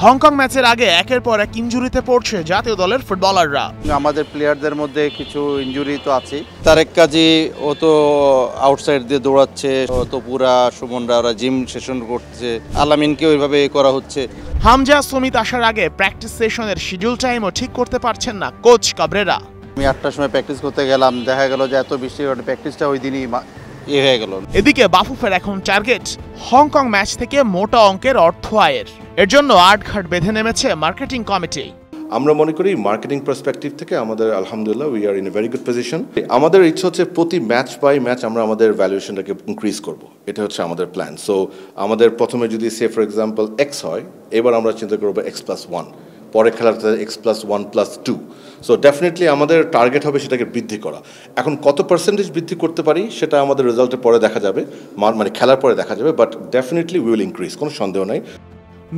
Hong Kong ম্যাচের আগে একের পর এক ইনজুরিতে পড়ছে জাতীয় দলের ফুটবলাররা। আমাদের প্লেয়ারদের মধ্যে কিছু ইনজুরি তো আছে। তারেক কাজী ও তো আউটসাইড দিয়ে দৌড়াচ্ছে, ও তো পুরা সুমনরা ওরা জিম সেশন করছে, আলামিনকে ওইভাবে করা হচ্ছে। হামজা সুমিত আসার আগে প্র্যাকটিস সেশনের শিডিউল টাইমও ঠিক করতে পারছেন না কোচ কাবরেরা। আমি 8টার সময় প্র্যাকটিস করতে গেলাম, দেখা গেল যে এত বৃষ্টি, প্র্যাকটিসটা ওই দিনই হয়ে গেল। এদিকে বাফুফের এখন টার্গেট হংকং ম্যাচ থেকে মোটা অঙ্কের অর্থ আয়ের। এর জন্য আটঘাট বেঁধে নেমেছে মার্কেটিং কমিটি। আমরা মনে করি মার্কেটিং পার্সপেক্টিভ থেকে আমাদের আলহামদুলিল্লাহ we are in a very good position. আমাদের ইচ্ছা হচ্ছে প্রতি ম্যাচ বাই ম্যাচ আমরা আমাদের ভ্যালুয়েশনটাকে ইনক্রিজ করব, এটা হচ্ছে আমাদের প্ল্যান। সো আমাদের প্রথমে যদি সে ফর এক্সাম্পল এক্স হয়, এবার আমরা চিন্তা করবো X+1, পরে খেলাতে X+1+2। সো ডেফিনেটলি আমাদের টার্গেট হবে সেটাকে বৃদ্ধি করা। এখন কত পার্সেন্টেজ বৃদ্ধি করতে পারি সেটা আমাদের রেজাল্টের পরে দেখা যাবে, মানে খেলার পরে দেখা যাবে, but definitely we will increase, কোনো সন্দেহ নাই।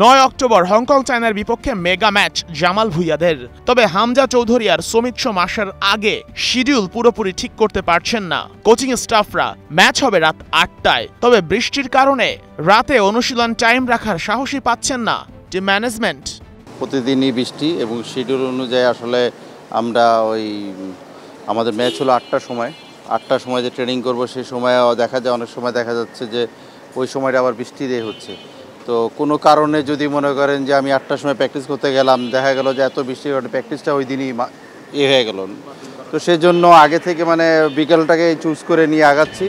9 অক্টোবর হংকং চায়নার বিপক্ষে মেগা ম্যাচ জামাল ভুঁইয়াদের। তবে হামজা চৌধুরী আর সমিত সোম আসার আগে শিডিউল পুরোপুরি ঠিক করতে পারছেন না কোচিং স্টাফরা। ম্যাচ হবে রাত 8টায়, তবে বৃষ্টির কারণে রাতে অনুশীলন টাইম রাখার সাহসই পাচ্ছেন না টিম ম্যানেজমেন্ট। প্রতিদিনই বৃষ্টি এবং শিডিউল অনুযায়ী আসলে আমরা আমাদের ম্যাচ হলো 8টার সময়। 8টার সময় যে ট্রেনিং করব সেই সময় দেখা যায়, অনেক সময় দেখা যাচ্ছে যে ওই সময়টা আবার বৃষ্টি দিয়ে হচ্ছে। তো কোনো কারণে যদি মনে করেন যে আমি 8টার সময় প্র্যাকটিস করতে গেলাম, দেখা গেল যে এত বৃষ্টি, প্র্যাকটিসটা ওই দিনই হয়ে গেল। তো সেজন্য আগে থেকে বিকেলটাকে চুজ করে নিয়ে আগাচ্ছি।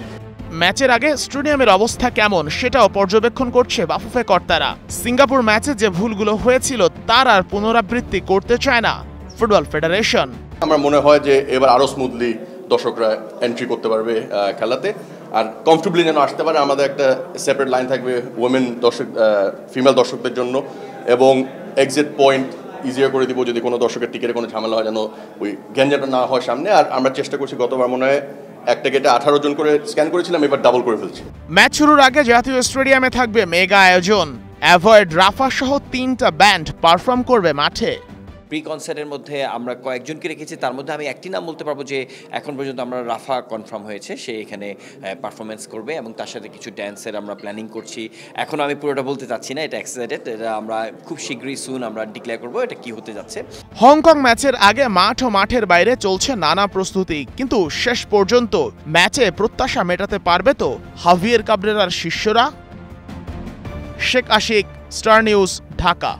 ম্যাচের আগে স্টেডিয়ামের অবস্থা কেমন সেটাও পর্যবেক্ষণ করছে বাফুফে কর্তারা। সিঙ্গাপুর ম্যাচে যে ভুলগুলো হয়েছিল তার আর পুনরাবৃত্তি করতে চায় না ফুটবল ফেডারেশন। আমার মনে হয় যে এবার আরো স্মুথলি দর্শকরা এন্ট্রি করতে পারবে খেলাতে, আর কমফর্টেবলি যেন আসতে পারে। আমাদের একটা সেপারেট লাইন থাকবে ওমেন দর্শক, ফিমেল দর্শকদের জন্য, এবং এক্সিট পয়েন্ট ইজিয়ার করে দিব যদি কোনো দর্শকের টিকিটে কোনো ঝামেলা হয়, যেন ওই গ্যাঞ্জাটা না হয় সামনে। আর আমরা চেষ্টা করছি, গতবার মনে হয় একটা গেটে 18 জন করে স্ক্যান করেছিলাম, এবার ডাবল করে ফেলছি। ম্যাচ শুরুর আগে জাতীয় স্টেডিয়ামে থাকবে মেগা আয়োজন। অ্যাভয়েড রাফা সহ 3টা ব্যান্ড পারফর্ম করবে মাঠে। প্রি কনসার্টের মধ্যে আমরা কয়েকজনকে রেখেছি, তার মধ্যে আমি একটি নাম বলতে পারবো যে এখন পর্যন্ত আমরা রাফা কনফার্ম হয়েছে, সে এখানে পারফরমেন্স করবে এবং তার সাথে কিছু ড্যান্সের আমরা প্ল্যানিং করছি। এখন আমি পুরোটা বলতে চাচ্ছি না, এটা এক্সাইটেড, এটা আমরা খুব শীঘ্রই সুন আমরা ডিক্লেয়ার করবো এটা কি হতে যাচ্ছে। হংকং ম্যাচের আগে মাঠ ও মাঠের বাইরে চলছে নানা প্রস্তুতি, কিন্তু শেষ পর্যন্ত ম্যাচে প্রত্যাশা মেটাতে পারবে তো হাভিয়ের কাবরেরার শিষ্যরা? Sheikh Ashik, Star News, Dhaka.